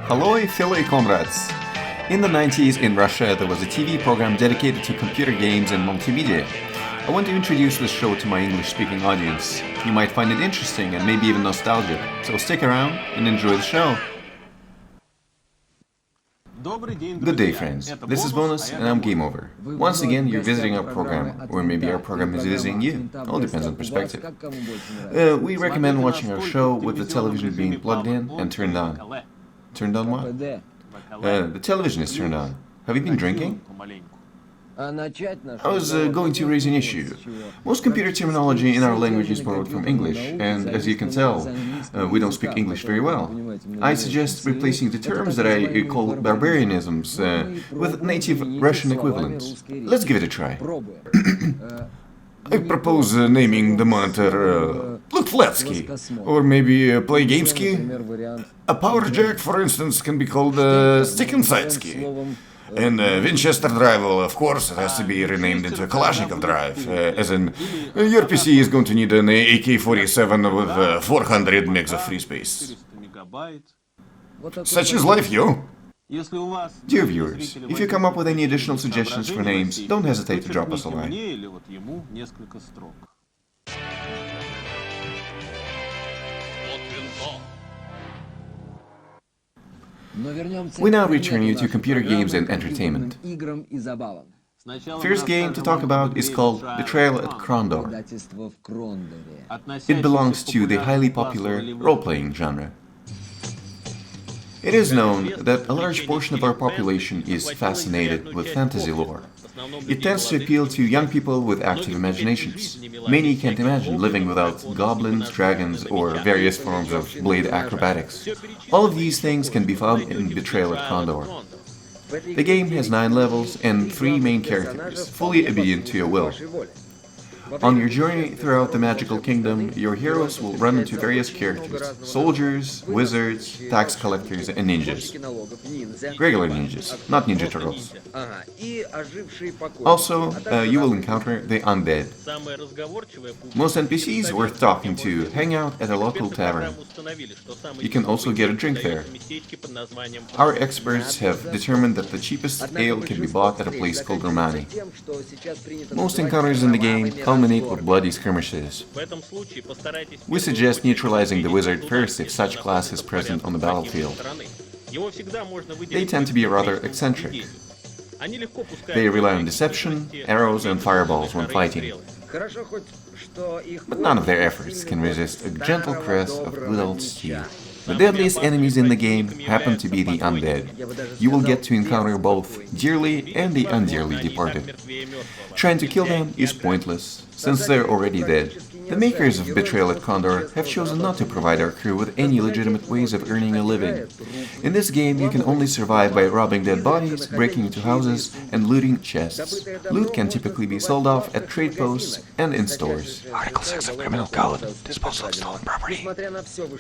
Halloy, fellow comrades! In the 90s in Russia, there was a TV program dedicated to computer games and multimedia. I want to introduce this show to my English-speaking audience. You might find it interesting and maybe even nostalgic, so stick around and enjoy the show. Good day, friends. This is Bonus, and I'm Game Over. Once again, you're visiting our program, or maybe our program is visiting you. All depends on perspective. We recommend watching our show with the television being plugged in and turned on. Turned on what? The television is turned on. Have you been drinking? I was going to raise an issue. Most computer terminology in our language is borrowed from English, and as you can tell, we don't speak English very well. I suggest replacing the terms that I call barbarianisms with native Russian equivalents. Let's give it a try. I propose naming the monitor Lutflatsky, or maybe Playgamesky. A power jack, for instance, can be called Stickinsidesky. And Winchester drive, well, of course, it has to be renamed into a Kalashnikov drive, as in, your PC is going to need an AK-47 with 400 megs of free space. Such is life, yo! Dear viewers, if you come up with any additional suggestions for names, don't hesitate to drop us a line. We now return you to computer games and entertainment. First game to talk about is called Betrayal at Krondor. It belongs to the highly popular role-playing genre. It is known that a large portion of our population is fascinated with fantasy lore. It tends to appeal to young people with active imaginations. Many can't imagine living without goblins, dragons, or various forms of blade acrobatics. All of these things can be found in Betrayal at Krondor. The game has 9 levels and 3 main characters, fully obedient to your will. On your journey throughout the magical kingdom, your heroes will run into various characters: soldiers, wizards, tax collectors, and ninjas. Regular ninjas, not Ninja Turtles. Also, you will encounter the undead. Most NPCs worth talking to hang out at a local tavern. You can also get a drink there. Our experts have determined that the cheapest ale can be bought at a place called Romani. Most encounters in the game culminate with bloody skirmishes. We suggest neutralizing the wizard first if such class is present on the battlefield. They tend to be rather eccentric. They rely on deception, arrows and fireballs when fighting. But none of their efforts can resist a gentle caress of good old steel. The deadliest enemies in the game happen to be the undead. You will get to encounter both dearly and the undearly departed. Trying to kill them is pointless, since they're already dead. The makers of Betrayal at Krondor have chosen not to provide our crew with any legitimate ways of earning a living. In this game, you can only survive by robbing dead bodies, breaking into houses, and looting chests. Loot can typically be sold off at trade posts and in stores. Article 6 of Criminal Code, disposal of stolen property.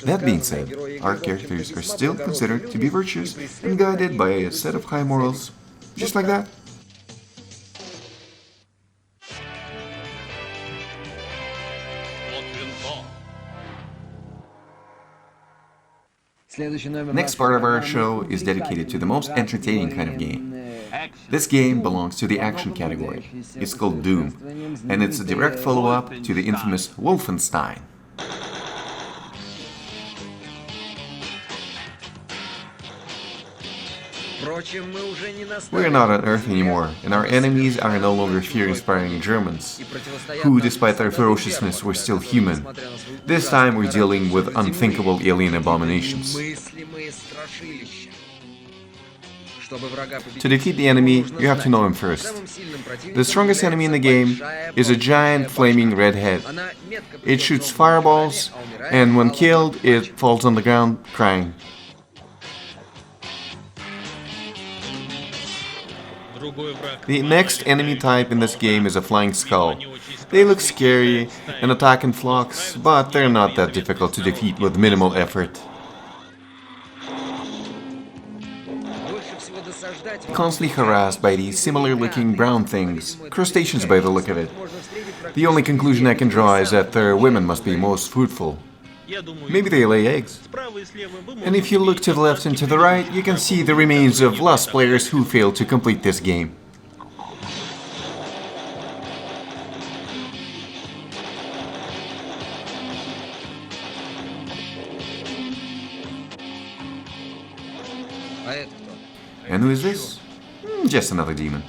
That being said, our characters are still considered to be virtuous and guided by a set of high morals, just like that. Next part of our show is dedicated to the most entertaining kind of game. This game belongs to the action category. It's called Doom, and it's a direct follow-up to the infamous Wolfenstein. We're not on Earth anymore, and our enemies are no longer fear-inspiring Germans, who, despite their ferociousness, were still human. This time we're dealing with unthinkable alien abominations. To defeat the enemy, you have to know him first. The strongest enemy in the game is a giant flaming red head. It shoots fireballs, and when killed, it falls on the ground crying. The next enemy type in this game is a flying skull. They look scary and attack in flocks, but they're not that difficult to defeat with minimal effort. Constantly harassed by these similar-looking brown things, crustaceans by the look of it. The only conclusion I can draw is that their women must be most fruitful. Maybe they lay eggs. And if you look to the left and to the right, you can see the remains of lost players who failed to complete this game. And who is this? Just another demon.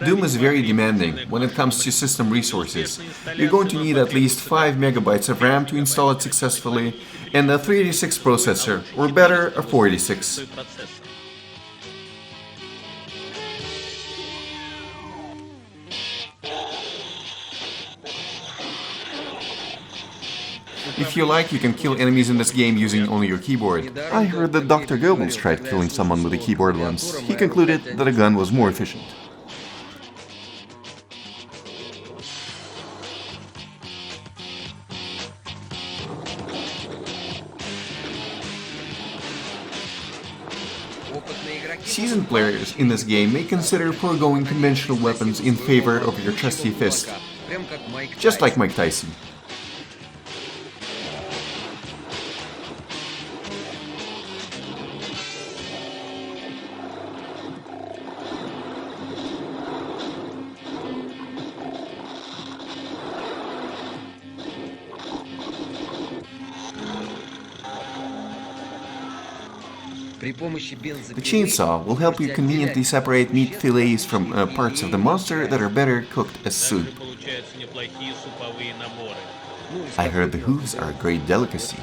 Doom is very demanding when it comes to system resources. You're going to need at least 5 megabytes of RAM to install it successfully, and a 386 processor, or better, a 486. If you like, you can kill enemies in this game using only your keyboard. I heard that Dr. Goebbels tried killing someone with a keyboard once. He concluded that a gun was more efficient. Seasoned players in this game may consider foregoing conventional weapons in favor of your trusty fist, just like Mike Tyson. The chainsaw will help you conveniently separate meat fillets from parts of the monster that are better cooked as soup. I heard the hooves are a great delicacy.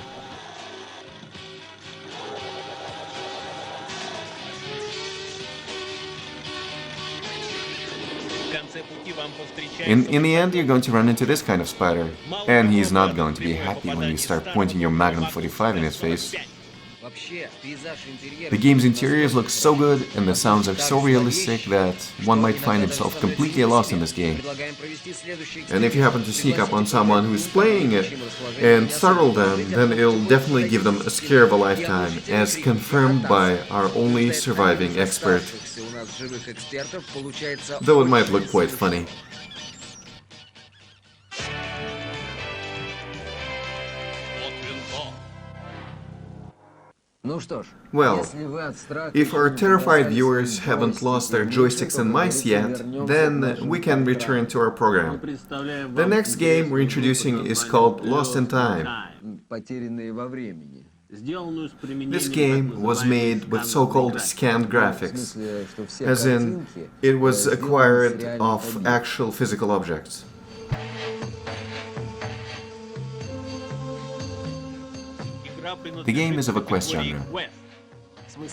In the end, you're going to run into this kind of spider, and he's not going to be happy when you start pointing your Magnum 45 in his face. The game's interiors look so good and the sounds are so realistic that one might find himself completely lost in this game. And if you happen to sneak up on someone who's playing it and startle them, then it'll definitely give them a scare of a lifetime, as confirmed by our only surviving expert. Though it might look quite funny. Well, if our terrified viewers haven't lost their joysticks and mice yet, then we can return to our program. The next game we're introducing is called Lost in Time. This game was made with so-called scanned graphics, as in, it was acquired off actual physical objects. The game is of a quest genre,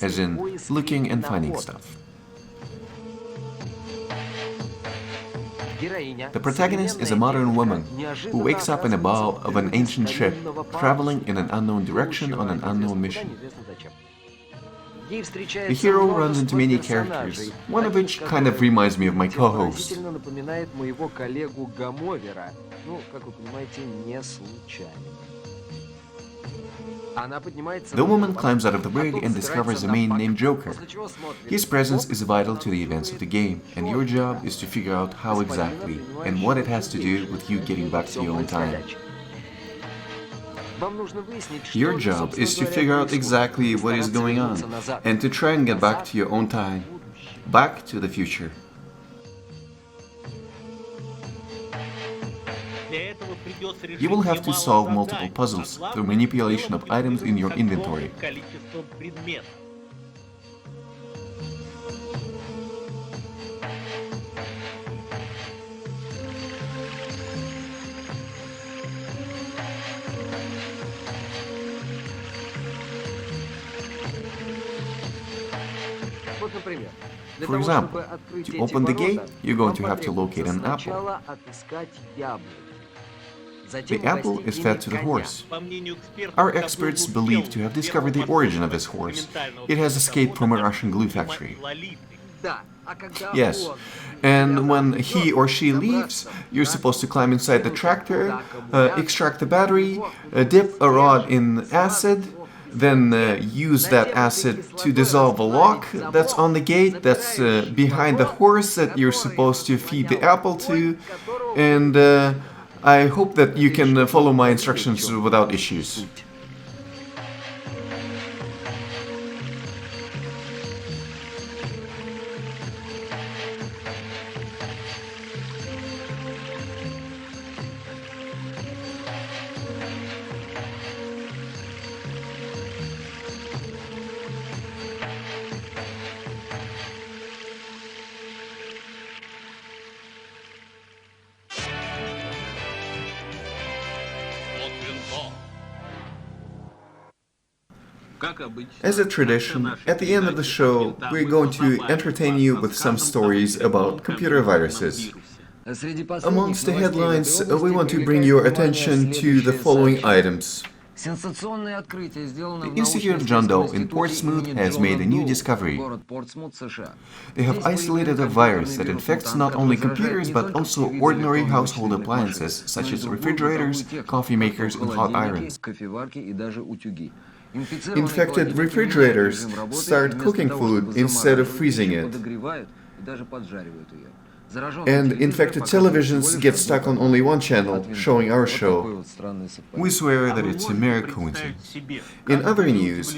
as in looking and finding stuff. The protagonist is a modern woman who wakes up in the bow of an ancient ship, traveling in an unknown direction on an unknown mission. The hero runs into many characters, one of which kind of reminds me of my co-host. The woman climbs out of the brig and discovers a man named Joker. His presence is vital to the events of the game, and your job is to figure out how exactly and what it has to do with you getting back to your own time. Your job is to figure out exactly what is going on, and to try and get back to your own time, back to the future. You will have to solve multiple puzzles through manipulation of items in your inventory. For example, to open the gate, you're going to have to locate an apple. The apple is fed to the horse. Our experts believe to have discovered the origin of this horse. It has escaped from a Russian glue factory. Yes, and when he or she leaves, you're supposed to climb inside the tractor, extract the battery, dip a rod in acid, then use that acid to dissolve a lock that's on the gate, that's behind the horse that you're supposed to feed the apple to, and I hope that you can follow my instructions without issues. As a tradition, at the end of the show, we're going to entertain you with some stories about computer viruses. Amongst the headlines, we want to bring your attention to the following items. The Institute of John Doe in Portsmouth has made a new discovery. They have isolated a virus that infects not only computers but also ordinary household appliances such as refrigerators, coffee makers, and hot irons. Infected refrigerators start cooking food instead of freezing it. And infected televisions get stuck on only one channel, showing our show. We swear that it's a mere coincidence. In other news,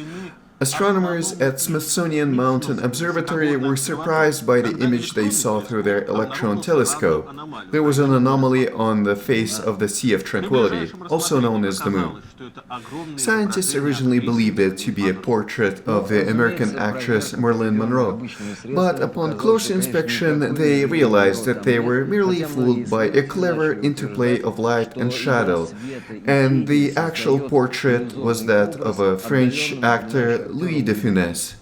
astronomers at Smithsonian Mountain Observatory were surprised by the image they saw through their electron telescope. There was an anomaly on the face of the Sea of Tranquility, also known as the Moon. Scientists originally believed it to be a portrait of the American actress Marilyn Monroe, but upon closer inspection they realized that they were merely fooled by a clever interplay of light and shadow, and the actual portrait was that of a French actor, Louis de Funès.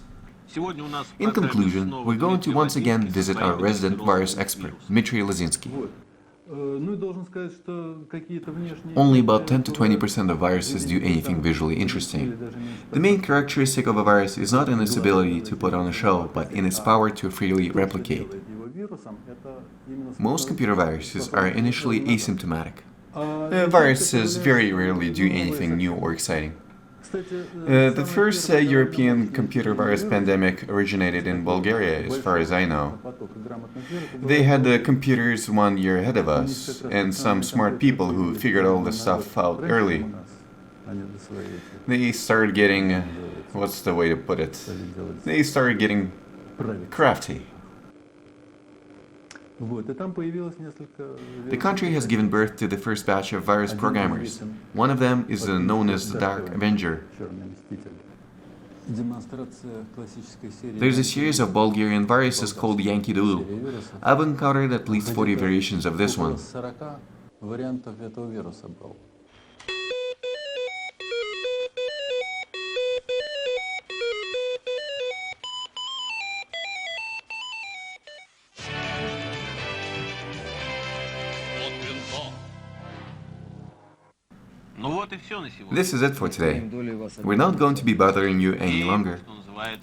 In conclusion, we're going to once again visit our resident virus expert, Dmitry Lazinsky. Only about 10 to 20% of viruses do anything visually interesting. The main characteristic of a virus is not in its ability to put on a show, but in its power to freely replicate. Most computer viruses are initially asymptomatic. Viruses very rarely do anything new or exciting. The first European computer virus pandemic originated in Bulgaria, as far as I know. They had the computers 1 year ahead of us, and some smart people who figured all this stuff out early. They started getting... what's the way to put it? They started getting crafty. The country has given birth to the first batch of virus programmers. One of them is known as the Dark Avenger. There's a series of Bulgarian viruses called Yankee Doodle. I've encountered at least 40 variations of this one. This is it for today. We're not going to be bothering you any longer.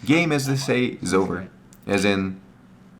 Game, as they say, is over. As in,